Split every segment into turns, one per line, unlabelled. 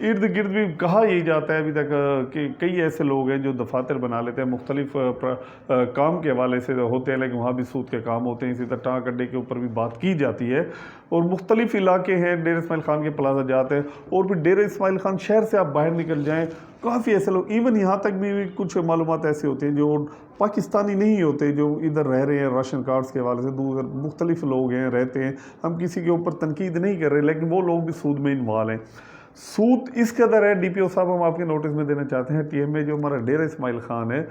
ارد گرد بھی کہا یہی جاتا ہے ابھی تک کہ کئی ایسے لوگ ہیں جو دفاتر بنا لیتے ہیں مختلف کام کے حوالے سے ہوتے ہیں، لیکن وہاں بھی سود کے کام ہوتے ہیں. اسی طرح ٹانک اڈے کے اوپر بھی بات کی جاتی ہے. اور مختلف علاقے ہیں، ڈیرہ اسماعیل خان کے پلازہ جات ہیں، اور پھر ڈیرہ اسماعیل خان شہر سے آپ باہر نکل جائیں کافی ایسے لوگ، ایون یہاں تک بھی کچھ معلومات ایسے ہوتے ہیں جو پاکستانی نہیں ہوتے، جو ادھر رہ رہے ہیں راشن کارڈز کے حوالے سے، دور مختلف لوگ ہیں رہتے ہیں. ہم کسی کے اوپر تنقید نہیں کر رہے، لیکن وہ لوگ بھی سود میں انوالو ہیں. سود اس قدر ہے. ڈی پی او صاحب ہم آپ کے نوٹس میں دینا چاہتے ہیں، ٹی ایم اے جو ہمارا ڈیرہ اسماعیل خان ہے،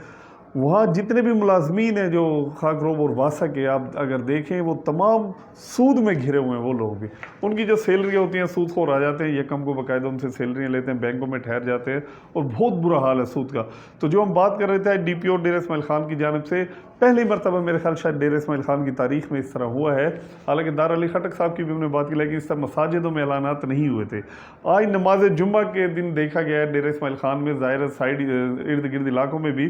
وہاں جتنے بھی ملازمین ہیں جو خاکروب اور واسا کے، آپ اگر دیکھیں وہ تمام سود میں گھرے ہوئے ہیں. وہ لوگ بھی ان کی جو سیلریاں ہوتی ہیں، سود خور آ جاتے ہیں، یکم کو باقاعدہ ان سے سیلریاں لیتے ہیں، بینکوں میں ٹھہر جاتے ہیں، اور بہت برا حال ہے سود کا. تو جو ہم بات کر رہے تھے ڈی پی او ڈیرہ اسماعیل خان کی جانب سے، پہلی مرتبہ میرے خیال شاید ڈیرہ اسماعیل خان کی تاریخ میں اس طرح ہوا ہے. حالانکہ دار علی خٹک صاحب کی بھی ہم نے بات کی، لیکن اس طرح مساجدوں میں اعلانات نہیں ہوئے تھے. آج نماز جمعہ کے دن دیکھا گیا ہے ڈیرہ اسماعیل خان میں، ظاہر سائڈ ارد گرد علاقوں میں بھی،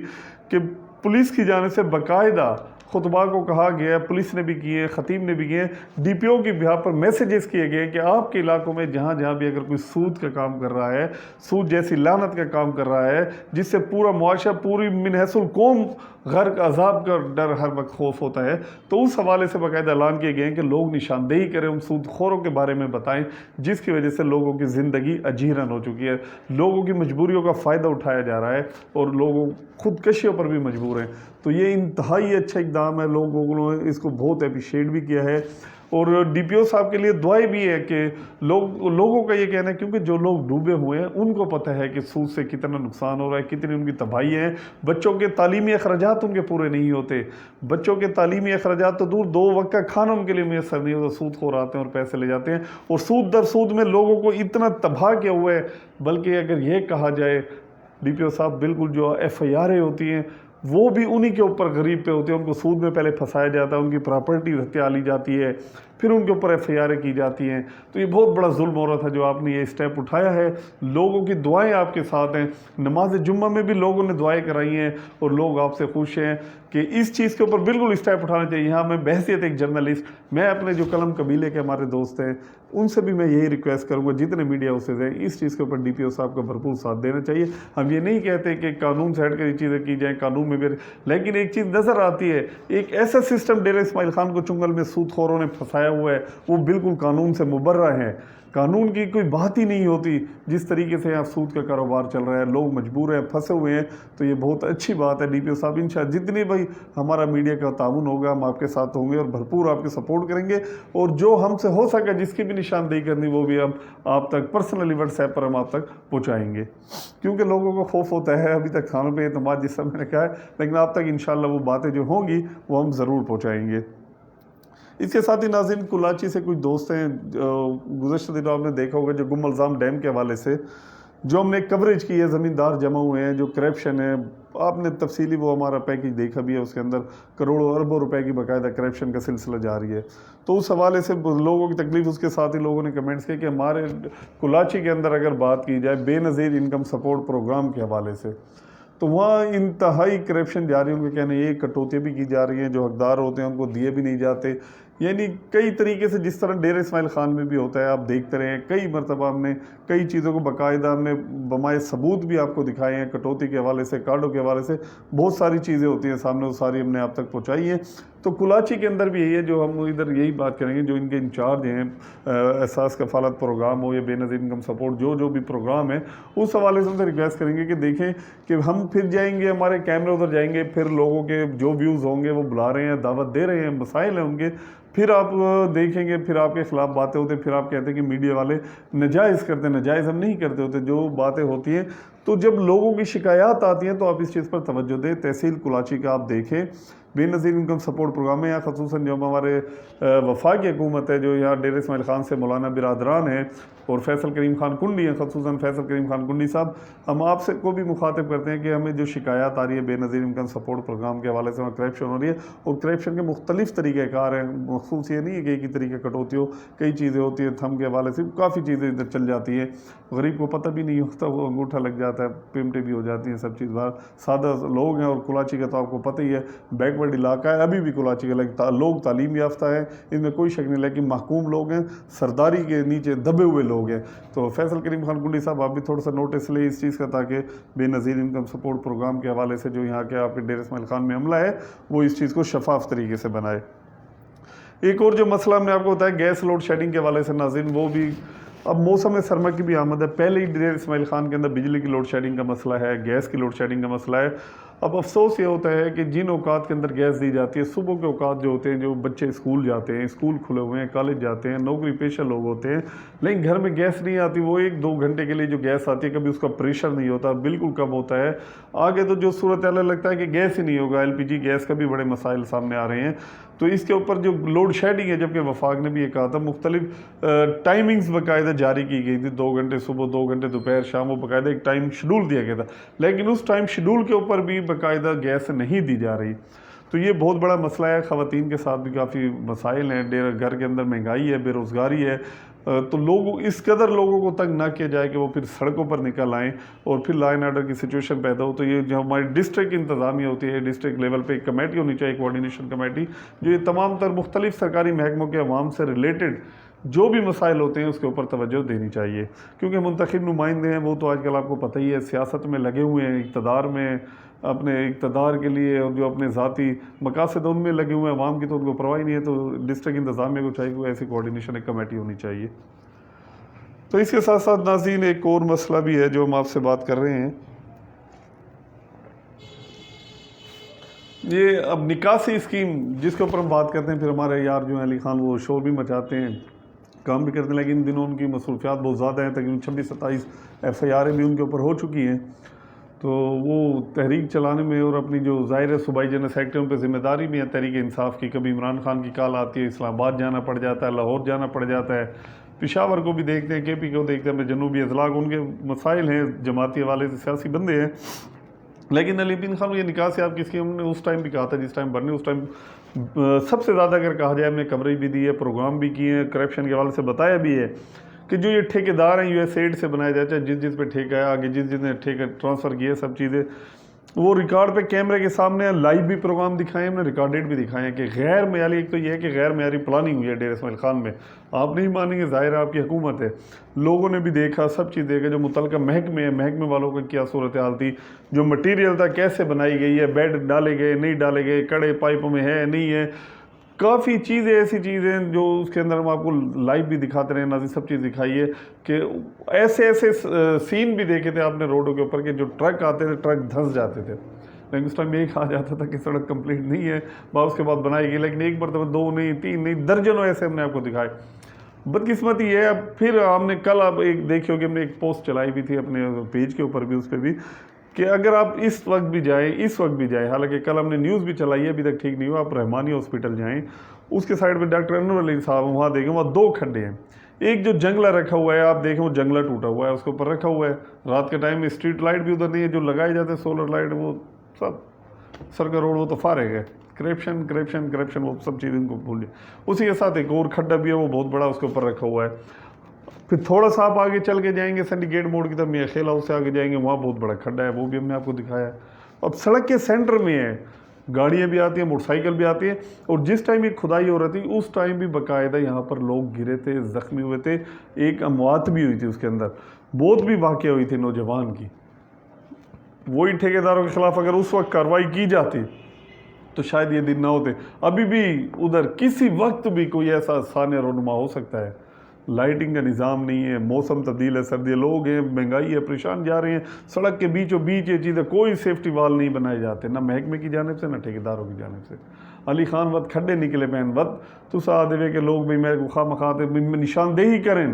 کہ پولیس کی جانب سے باقاعدہ خطبہ کو کہا گیا ہے، پولیس نے بھی کیے، خطیب نے بھی کیے، ڈی پی او کی بہاف پر میسیجز کیے گئے کہ آپ کے علاقوں میں جہاں جہاں بھی اگر کوئی سود کا کام کر رہا ہے، سود جیسی لعنت کا کام کر رہا ہے، جس سے پورا معاشرہ، پوری من حیث القوم غرق عذاب کا ڈر ہر وقت خوف ہوتا ہے، تو اس حوالے سے باقاعدہ اعلان کیے گئے ہیں کہ لوگ نشاندہی کریں، ان سود خوروں کے بارے میں بتائیں، جس کی وجہ سے لوگوں کی زندگی اجیرن ہو چکی ہے، لوگوں کی مجبوریوں کا فائدہ اٹھایا جا رہا ہے، اور لوگوں خودکشیوں پر بھی مجبور ہیں. تو یہ انتہائی اچھا اقدام ہے، لوگوں نے اس کو بہت اپریشیٹ بھی کیا ہے. اور ڈی پی او صاحب کے لیے دعائیں بھی ہے کہ لوگوں کا یہ کہنا ہے، کیونکہ جو لوگ ڈوبے ہوئے ہیں ان کو پتہ ہے کہ سود سے کتنا نقصان ہو رہا ہے، کتنی ان کی تباہی ہے. بچوں کے تعلیمی اخراجات ان کے پورے نہیں ہوتے، بچوں کے تعلیمی اخراجات تو دور، 2 وقت کا کھانا ان کے لیے میسر نہیں ہوتا، سود خور آتے ہیں اور پیسے لے جاتے ہیں، اور سود در سود میں لوگوں کو اتنا تباہ کیا ہوا ہے. بلکہ اگر یہ کہا جائے ڈی پی او صاحب، بالکل جو ایف آئی آریں ہوتی ہیں وہ بھی انہی کے اوپر غریب پہ ہوتے ہیں، ان کو سود میں پہلے پھنسایا جاتا ہے، ان کی پراپرٹی ہتھیا لی جاتی ہے، پھر ان کے اوپر ایف آئی آریں کی جاتی ہیں. تو یہ بہت بڑا ظلم ہو رہا تھا جو آپ نے یہ اسٹیپ اٹھایا ہے. لوگوں کی دعائیں آپ کے ساتھ ہیں. نماز جمعہ میں بھی لوگوں نے دعائیں کرائی ہیں، اور لوگ آپ سے خوش ہیں کہ اس چیز کے اوپر بالکل اسٹیپ اٹھانا چاہیے. یہاں میں بحیثیت ایک جرنلسٹ، میں اپنے جو قلم قبیلے کے ہمارے دوست ہیں ان سے بھی میں یہی ریکویسٹ کروں گا، جتنے میڈیا ہاؤسز ہیں، اس چیز کے اوپر ڈی پی او صاحب کا بھرپور ساتھ دینا چاہیے. ہم یہ نہیں کہتے کہ قانون سے ہٹ کر یہ چیزیں کی جائیں، قانون میں بھی، لیکن ایک چیز نظر آتی ہے، ایک ایسا سسٹم ڈیرہ اسماعیل خان کو چنگل میں سود خوروں نے پھنسایا ہوا ہے، وہ بالکل قانون سے مبرہ ہیں، قانون کی کوئی بات ہی نہیں ہوتی. جس طریقے سے یہاں سود کا کاروبار چل رہا ہے، لوگ مجبور ہیں، پھنسے ہوئے ہیں. تو یہ بہت اچھی بات ہے ڈی پی او صاحب. انشاءاللہ جتنی بھائی ہمارا میڈیا کا تعاون ہوگا، ہم آپ کے ساتھ ہوں گے اور بھرپور آپ کے سپورٹ کریں گے، اور جو ہم سے ہو سکا جس کی بھی نشاندہی کرنی وہ بھی ہم آپ تک پرسنلی واٹس ایپ پر ہم آپ تک پہنچائیں گے. کیونکہ لوگوں کو خوف ہوتا ہے، ابھی تک تھانوں پہ اعتماد جس طرح میں نے کہا ہے، لیکن آپ تک انشاءاللہ وہ باتیں جو ہوں گی وہ ہم ضرور پہنچائیں گے. اس کے ساتھ ہی ناظرین، کلاچی سے کچھ دوست ہیں، گزشتہ دنوں آپ نے دیکھا ہوگا جو گم الزام ڈیم کے حوالے سے جو ہم نے کوریج کی ہے، زمیندار جمع ہوئے ہیں، جو کرپشن ہے، آپ نے تفصیلی وہ ہمارا پیکج دیکھا بھی ہے، اس کے اندر کروڑوں اربوں روپے کی باقاعدہ کرپشن کا سلسلہ جاری ہے. تو اس حوالے سے لوگوں کی تکلیف، اس کے ساتھ ہی لوگوں نے کمنٹس کیے کہ ہمارے کلاچی کے اندر اگر بات کی جائے بے نظیر انکم سپورٹ پروگرام کے حوالے سے، تو وہاں انتہائی کرپشن جاری. ان کے کہنے یہ کٹوتیاں بھی کی جا رہی ہیں، جو حقدار ہوتے ہیں ان کو دیے بھی نہیں جاتے. یعنی کئی طریقے سے جس طرح ڈیرہ اسماعیل خان میں بھی ہوتا ہے، آپ دیکھتے رہے ہیں، کئی مرتبہ ہم نے کئی چیزوں کو باقاعدہ ہم نے بمائے ثبوت بھی آپ کو دکھائے ہیں، کٹوتی کے حوالے سے، کارڈوں کے حوالے سے بہت ساری چیزیں ہوتی ہیں سامنے، وہ ساری ہم نے آپ تک پہنچائی ہیں. تو کلاچی کے اندر بھی یہی ہے، جو ہم ادھر یہی بات کریں گے، جو ان کے انچارج ہیں، احساس کفالت پروگرام ہو یا بے نظیر انکم سپورٹ، جو بھی پروگرام ہے، اس حوالے سے ہم سے ریکویسٹ کریں گے کہ دیکھیں کہ ہم پھر جائیں گے، ہمارے کیمرے ادھر جائیں گے، پھر لوگوں کے جو ویوز ہوں گے وہ بلا رہے ہیں، دعوت دے رہے ہیں، مسائل ہیں ان کے، پھر آپ دیکھیں گے، پھر آپ کے خلاف باتیں ہوتے ہیں، پھر آپ کہتے ہیں کہ میڈیا والے نجائز کرتے ہیں. نجائز ہم نہیں کرتے ہوتے، جو باتیں ہوتی ہیں. تو جب لوگوں کی شکایات آتی ہیں تو آپ اس چیز پر توجہ دیں. تحصیل کلاچی کا آپ دیکھیں، بے نظیر انکم سپورٹ پروگرام ہے. یہاں خصوصاً جو ہمارے وفاقی حکومت ہے، جو یہاں ڈیرہ اسماعیل خان سے مولانا برادران ہیں اور فیصل کریم خان کنڈی ہیں، خصوصاً فیصل کریم خان کنڈی صاحب، ہم آپ سے کو بھی مخاطب کرتے ہیں کہ ہمیں جو شکایات آ رہی ہے بے نظیر انکم سپورٹ پروگرام کے حوالے سے، وہاں کرپشن ہو رہی ہے، اور کرپشن کے مختلف طریقہ کار ہیں. مخصوص یہ نہیں ہے کہ ایک ہی طریقہ کٹوتی ہو، کئی چیزیں ہوتی ہیں. تھم کے حوالے سے کافی چیزیں ادھر چل جاتی ہیں، غریب کو پتہ بھی نہیں ہوتا، وہ انگوٹھا لگ جاتا ہے، پیمنٹیں بھی ہو جاتی ہیں، سب چیز. سادہ لوگ ہیں، اور کلاچی کا تو آپ کو پتہ ہی ہے، بیکورڈ فلڈ علاقہ ہے, ابھی بھی کراچی کے لوگ تعلیم یافتہ ہیں, ان میں کوئی شک نہیں, لیکن محکوم لوگ ہیں, سرداری کے نیچے دبے ہوئے لوگ ہیں. تو فیصل کریم خان کنڈی صاحب آپ بھی تھوڑا سا نوٹس لیں اس چیز کا, تاکہ بے نظیر انکم سپورٹ پروگرام کے حوالے سے جو یہاں کے آپ کے ڈیر اسماعیل خان میں عملہ ہے وہ اس چیز کو شفاف طریقے سے بنائے. ایک اور جو مسئلہ ہم نے آپ کو بتایا گیس لوڈ شیڈنگ کے حوالے سے ناظرین, وہ بھی اب موسم سرما کی بھی آمد ہے. پہلے ہی ڈیر اسماعیل خان کے اندر بجلی کی لوڈ شیڈنگ کا مسئلہ ہے, گیس کی لوڈ شیڈنگ کا مسئلہ ہے. اب افسوس یہ ہوتا ہے کہ جن اوقات کے اندر گیس دی جاتی ہے, صبح کے اوقات جو ہوتے ہیں, جو بچے اسکول جاتے ہیں, اسکول کھلے ہوئے ہیں, کالج جاتے ہیں, نوکری پیشہ لوگ ہوتے ہیں, لیکن گھر میں گیس نہیں آتی. وہ 1-2 گھنٹے کے لیے جو گیس آتی ہے, کبھی اس کا پریشر نہیں ہوتا, بالکل کم ہوتا ہے. آگے تو جو صورت حال لگتا ہے کہ گیس ہی نہیں ہوگا, LPG گیس کا بھی بڑے مسائل سامنے آ رہے ہیں. تو اس کے اوپر جو لوڈ شیڈنگ ہے, جبکہ وفاق نے بھی یہ کہا تھا مختلف ٹائمنگز باقاعدہ جاری کی گئی تھی, 2 گھنٹے صبح, 2 گھنٹے دوپہر, شام, وہ باقاعدہ ایک ٹائم شیڈول دیا گیا تھا, لیکن اس ٹائم شیڈول کے اوپر بھی باقاعدہ گیس نہیں دی جا رہی. تو یہ بہت بڑا مسئلہ ہے. خواتین کے ساتھ بھی کافی مسائل ہیں, گھر کے اندر مہنگائی ہے, بے روزگاری ہے. تو لوگوں اس قدر لوگوں کو تنگ نہ کیا جائے کہ وہ پھر سڑکوں پر نکل آئیں اور پھر لا اینڈ آرڈر کی سچویشن پیدا ہو. تو یہ جو ہماری ڈسٹرکٹ انتظامیہ ہوتی ہے, ڈسٹرکٹ لیول پہ ایک کمیٹی ہونی چاہیے, کوارڈینیشن کمیٹی, جو یہ تمام تر مختلف سرکاری محکموں کے عوام سے ریلیٹڈ جو بھی مسائل ہوتے ہیں اس کے اوپر توجہ دینی چاہیے. کیونکہ منتخب نمائندے ہیں وہ تو آج کل آپ کو پتہ ہی ہے سیاست میں لگے ہوئے ہیں, اقتدار میں, اپنے اقتدار کے لیے, اور جو اپنے ذاتی مقاصد ان میں لگے ہوئے ہیں, عوام کی تو ان کو پرواہ نہیں ہے. تو ڈسٹرکٹ انتظامیہ کو چاہیے کہ ایسی کوارڈینیشن ایک کمیٹی ہونی چاہیے. تو اس کے ساتھ ساتھ ناظرین ایک اور مسئلہ بھی ہے جو ہم آپ سے بات کر رہے ہیں, یہ اب نکاسی اسکیم جس کے اوپر ہم بات کرتے ہیں. پھر ہمارے یار جو ہیں علی خان وہ شور بھی مچاتے ہیں, کام بھی کرتے ہیں, لیکن ان دنوں ان کی مصروفیات بہت زیادہ ہیں. تقریباً 26-27 FIR بھی ان کے اوپر ہو چکی ہیں. تو وہ تحریک چلانے میں اور اپنی جو ظاہر صوبائی جنرل سیکرٹریوں پہ ذمہ داری بھی ہے تحریک انصاف کی. کبھی عمران خان کی کال آتی ہے, اسلام آباد جانا پڑ جاتا ہے, لاہور جانا پڑ جاتا ہے, پشاور کو بھی دیکھتے ہیں, KP کو دیکھتے ہیں, اپنے جنوبی اضلاع کو. ان کے مسائل ہیں, جماعتی حوالے سے سیاسی بندے ہیں. لیکن علی بن خان یہ نکاح سے آپ کی اسکیم نے اس ٹائم بھی کہا تھا جس ٹائم بننے, اس ٹائم سب سے زیادہ اگر کہا جائے ہم نے کوریج بھی دی ہے, پروگرام بھی کیے ہیں, کرپشن کے حوالے سے بتایا بھی ہے کہ جو یہ ٹھیکیدار ہیں USAID سے بنایا جاتا ہے, جس پہ ٹھیکہ ہے, آگے جس نے ٹھیکہ ٹرانسفر کیا, سب چیزیں وہ ریکارڈ پہ کیمرے کے سامنے ہیں. لائیو بھی پروگرام دکھائے ہیں ہم نے, ریکارڈیڈ بھی دکھائے ہیں کہ غیر معیاری, ایک تو یہ ہے کہ غیر معیاری پلاننگ ہوئی ہے ڈیر اسماعیل خان میں. آپ نہیں مانیں گے, ظاہر ہے آپ کی حکومت ہے, لوگوں نے بھی دیکھا, سب چیز دیکھا. جو متعلقہ محکمے ہیں, محکمے والوں کی کیا صورتحال تھی, جو مٹیریل تھا کیسے بنائی گئی ہے, بیڈ ڈالے گئے نہیں ڈالے گئے, کڑے پائپوں میں ہے نہیں ہے, کافی چیزیں ایسی چیزیں جو اس کے اندر ہم آپ کو لائیو بھی دکھاتے رہے ناظرین, سب چیز دکھائی ہے کہ ایسے سین بھی دیکھے تھے آپ نے روڈوں کے اوپر کہ جو ٹرک آتے تھے ٹرک دھنس جاتے تھے. لیکن اس ٹائم یہی کہا جاتا تھا کہ سڑک کمپلیٹ نہیں ہے, بعض کے بعد بنائی گئی, لیکن ایک مرتبہ 2 نہیں 3 نہیں درجنوں ایسے ہم نے آپ کو دکھائے. بدقسمتی یہ ہے. اب پھر ہم نے کل آپ ایک دیکھی ہوگی, ہم نے ایک پوسٹ چلائی بھی تھی اپنے پیج کے اوپر بھی, اس پہ بھی کہ اگر آپ اس وقت بھی جائیں, حالانکہ کل ہم نے نیوز بھی چلائی ہے, ابھی تک ٹھیک نہیں ہوا, آپ رحمانی ہاسپٹل جائیں, اس کے سائڈ پہ ڈاکٹر انور علی صاحب, وہاں دیکھیں وہاں 2 کھڈے ہیں. ایک جو جنگلہ رکھا ہوا ہے, آپ دیکھیں وہ جنگلہ ٹوٹا ہوا ہے, اس کے اوپر رکھا ہوا ہے. رات کے ٹائم میں اسٹریٹ لائٹ بھی ادھر نہیں ہے, جو لگائے جاتے ہیں سولر لائٹ, وہ سب سرکار روڈ وہ تو فارغ ہے. کرپشن وہ سب چیزیں ان کو بھول جائے. اسی کے ساتھ ایک اور کھڈا بھی ہے, وہ بہت بڑا, اس کے اوپر رکھا ہوا ہے. پھر تھوڑا سا آپ آگے چل کے جائیں گے سنڈیکیٹ موڑ کی طرف, میاں خیل ہاؤس سے آگے جائیں گے, وہاں بہت بڑا کھڈا ہے, وہ بھی ہم نے آپ کو دکھایا ہے. اب سڑک کے سینٹر میں ہے, گاڑیاں بھی آتی ہیں, موٹر سائیکل بھی آتی ہیں, اور جس ٹائم یہ کھدائی ہو رہی تھی اس ٹائم بھی باقاعدہ یہاں پر لوگ گرے تھے, زخمی ہوئے تھے, ایک اموات بھی ہوئی تھی اس کے اندر, موت بھی واقع ہوئی تھی نوجوان کی. وہی ٹھیکیداروں کے خلاف اگر اس وقت کارروائی کی جاتی تو شاید یہ دن نہ ہوتے. ابھی بھی ادھر کسی وقت بھی کوئی ایسا ثانیہ رونما ہو سکتا ہے. لائٹنگ کا نظام نہیں ہے, موسم تبدیل ہے, سردی, لوگ ہیں, مہنگائی ہے, پریشان جا رہے ہیں, سڑک کے بیچوں بیچ یہ چیزیں, کوئی سیفٹی وال نہیں بنائے جاتے, نہ محکمے کی جانب سے نہ ٹھیکیداروں کی جانب سے. علی خان وقت کھڈے نکلے پہن وقت تو سا دے کہ لوگ بھی میرے کو خواہ مخواہ نشاندہی کریں,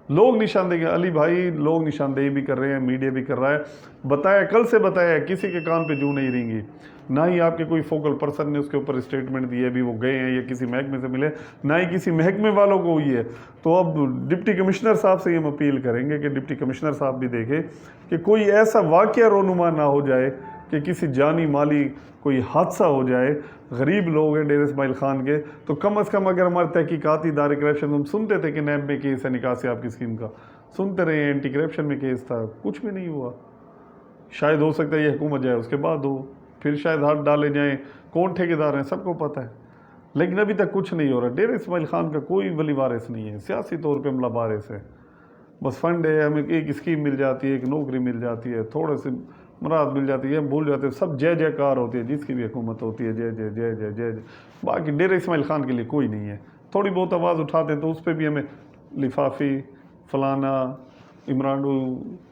لوگ نشاندہی, علی بھائی لوگ نشاندہی بھی کر رہے ہیں, میڈیا بھی کر رہا ہے. بتایا, کل سے بتایا, کسی کے کان پہ جو نہیں رہیں گی, نہ ہی آپ کے کوئی فوکل پرسن نے اس کے اوپر اسٹیٹمنٹ دی ہے بھی وہ گئے ہیں یا کسی محکمے سے ملے, نہ ہی کسی محکمے والوں کو ہوئی ہے. تو اب ڈپٹی کمشنر صاحب سے یہ ہم اپیل کریں گے کہ ڈپٹی کمشنر صاحب بھی دیکھیں کہ کوئی ایسا واقعہ رونما نہ ہو جائے کہ کسی جانی مالی کوئی حادثہ ہو جائے. غریب لوگ ہیں ڈیر اسماعیل خان کے, تو کم از کم اگر ہمارے تحقیقاتی ادارے, کرپشن ہم سنتے تھے کہ نیب میں کیس ہے نکاسی آپ کی اسکیم کا, سنتے رہے, اینٹی کرپشن میں کیس تھا, کچھ بھی نہیں ہوا. شاید ہو سکتا ہے یہ حکومت جائے اس کے بعد ہو, پھر شاید ہاتھ ڈالے جائیں، کون ٹھیکیدار ہیں سب کو پتہ ہے، لیکن ابھی تک کچھ نہیں ہو رہا۔ ڈیر اسماعیل خان کا کوئی ولی وارث نہیں ہے، سیاسی طور پہ حملہ وارث ہے، بس فنڈ ہے، ہمیں ایک اسکیم مل جاتی ہے، ایک نوکری مل جاتی ہے، تھوڑے سے مراد مل جاتی ہے، ہم بھول جاتے ہیں، سب جے جے کار ہوتی ہے، جس کی بھی حکومت ہوتی ہے جے جے جے جے جے جے، باقی ڈیر اسماعیل خان کے لیے کوئی نہیں ہے۔ تھوڑی بہت آواز اٹھاتے ہیں تو اس پہ بھی ہمیں لفافی، فلانا، عمرانڈو،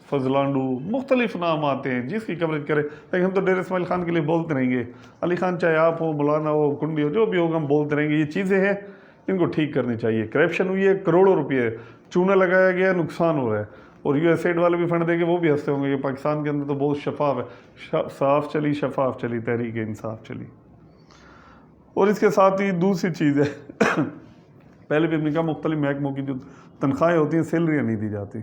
فضلانڈو، مختلف نام آتے ہیں، جس کی کوریج کرے، لیکن ہم تو ڈیر اسماعیل خان کے لیے بولتے رہیں گے۔ علی خان چاہے آپ ہو، مولانا ہو، کنڈی ہو، جو بھی ہوگا ہم بولتے رہیں گے۔ یہ چیزیں ہیں، ان کو ٹھیک کرنی چاہیے۔ کرپشن ہوئی ہے، کروڑوں روپئے چونا لگایا گیا، نقصان ہو رہا ہے، اور یو ایس ایڈ والے بھی فنڈ دیں گے، وہ بھی ہنستے ہوں گے کہ پاکستان کے اندر تو بہت شفاف ہے، صاف چلی، شفاف چلی، تحریک انصاف چلی۔ اور اس کے ساتھ ہی دوسری چیز ہے، پہلے بھی ہم نے کہا مختلف محکموں کی جو تنخواہیں ہوتی ہیں، سیلریاں نہیں دی جاتی۔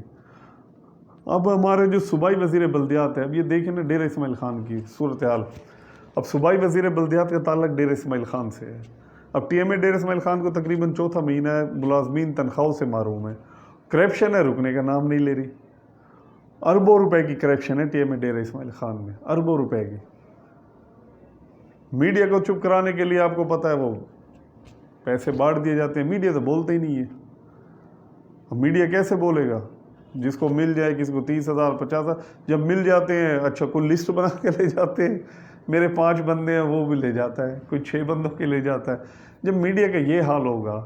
اب ہمارے جو صوبائی وزیر بلدیات ہے، اب یہ دیکھیں نا ڈیر اسماعیل خان کی صورتحال، اب صوبائی وزیر بلدیات کا تعلق ڈیر اسماعیل خان سے ہے۔ اب ٹی ایم اے ڈیر اسماعیل خان کو تقریباً چوتھا مہینہ ہے، ملازمین تنخواہوں سے محروم ہے، کرپشن ہے، رکنے کا نام نہیں لے رہی۔ اربوں روپے کی کرپشن ہے ٹی ایم اے ڈیر اسماعیل خان میں، اربوں روپے کی۔ میڈیا کو چپ کرانے کے لیے آپ کو پتہ ہے وہ پیسے بانٹ دیے جاتے ہیں، میڈیا تو بولتے ہی نہیں ہے۔ اب میڈیا کیسے بولے گا؟ جس کو مل جائے، کسی کو 30,000 50,000، جب مل جاتے ہیں اچھا کوئی لسٹ بنا کے لے جاتے ہیں، میرے 5 بندے ہیں وہ بھی لے جاتا ہے، کوئی 6 بندوں کے لے جاتا ہے۔ جب میڈیا کا یہ حال ہوگا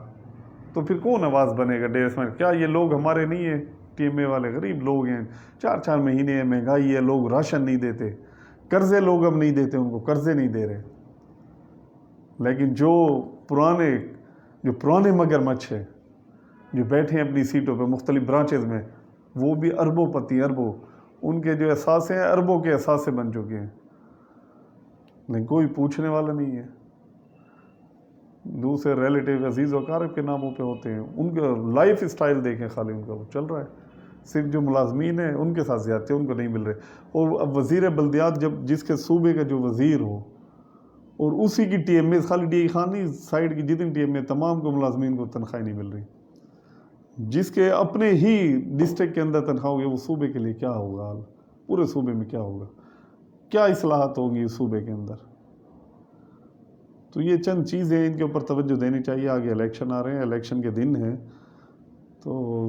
تو پھر کون آواز بنے گا ڈیر اسماعیل؟ کیا یہ لوگ ہمارے نہیں ہیں؟ ٹی ایم اے والے غریب لوگ ہیں، 4 مہینے ہیں، مہنگائی ہے، لوگ راشن نہیں دیتے، قرضے لوگ اب نہیں دیتے، ان کو قرضے نہیں دے رہے، لیکن جو پرانے مگرمچھ ہیں جو بیٹھے ہیں اپنی سیٹوں پہ مختلف برانچز میں، وہ بھی اربوں پتی، اربوں، ان کے جو اثاثے ہیں اربوں کے اثاثے بن چکے ہیں، لیکن کوئی پوچھنے والا نہیں ہے۔ دوسرے ریلیٹیو عزیز و اقارب کے ناموں پہ ہوتے ہیں، ان کا لائف اسٹائل دیکھیں، خالی ان کا وہ چل رہا ہے، صرف جو ملازمین ہیں ان کے ساتھ زیادتی ان کو نہیں مل رہے۔ اور اب وزیر بلدیات جب جس کے صوبے کا جو وزیر ہو اور اسی کی ٹی ایم اے، خالی ڈی خان نہیں، سائڈ کی جتنی ٹی ایم اے تمام کو ملازمین کو تنخواہیں نہیں مل رہی، جس کے اپنے ہی ڈسٹرکٹ کے اندر تنخواہ ہوگی، وہ صوبے کے لیے کیا ہوگا حال؟ پورے صوبے میں کیا ہوگا؟ کیا اصلاحات ہوں گی اس صوبے کے اندر؟ تو یہ چند چیزیں ان کے اوپر توجہ دینی چاہیے۔ آگے الیکشن آ رہے ہیں، الیکشن کے دن ہیں، تو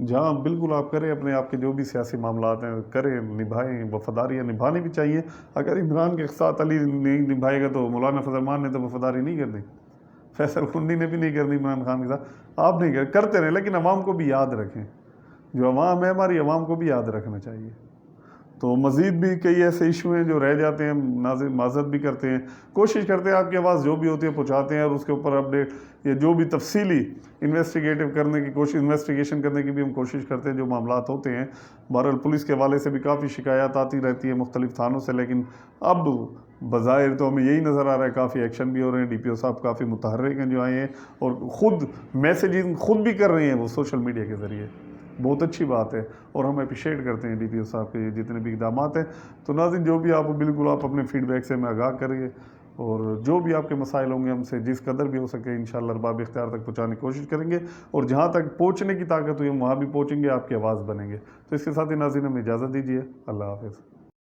جہاں بالکل آپ کریں اپنے آپ کے جو بھی سیاسی معاملات ہیں کریں، نبھائیں، وفاداریاں نبھانی بھی چاہیے۔ اگر عمران کے ساتھ علی نہیں نبھائے گا تو مولانا فضل الرحمان نے تو وفاداری نہیں کرنی، فیصل کنڈی نے بھی نہیں کرنی عمران خان کے ساتھ، آپ نہیں کرتے رہیں، لیکن عوام کو بھی یاد رکھیں، جو عوام ہے ہماری عوام کو بھی یاد رکھنا چاہیے۔ تو مزید بھی کئی ایسے ایشو ہیں جو رہ جاتے ہیں، ناظرین معذرت بھی کرتے ہیں، کوشش کرتے ہیں آپ کی آواز جو بھی ہوتی ہے پہنچاتے ہیں، اور اس کے اوپر اپڈیٹ یا جو بھی تفصیلی انویسٹیگیشن کرنے کی بھی ہم کوشش کرتے ہیں جو معاملات ہوتے ہیں۔ بہرحال پولیس کے حوالے سے بھی کافی شکایات آتی رہتی ہیں مختلف تھانوں سے، لیکن اب بظاہر تو ہمیں یہی نظر آ رہا ہے کافی ایکشن بھی ہو رہے ہیں، ڈی پی او صاحب کافی متحرک ہیں جو آئے ہیں، اور خود میسیجنگ خود بھی کر رہے ہیں وہ سوشل میڈیا کے ذریعے، بہت اچھی بات ہے، اور ہم اپریشیٹ کرتے ہیں ڈی پی او صاحب کے جتنے بھی اقدامات ہیں۔ تو ناظرین جو بھی آپ بالکل آپ اپنے فیڈ بیک سے ہمیں آگاہ کریے، اور جو بھی آپ کے مسائل ہوں گے ہم سے جس قدر بھی ہو سکے انشاءاللہ ارباب اختیار تک پہنچانے کی کوشش کریں گے، اور جہاں تک پہنچنے کی طاقت ہوئی ہم وہاں بھی پہنچیں گے، آپ کی آواز بنیں گے۔ تو اس کے ساتھ ہی ناظرین ہمیں اجازت دیجیے، اللہ حافظ۔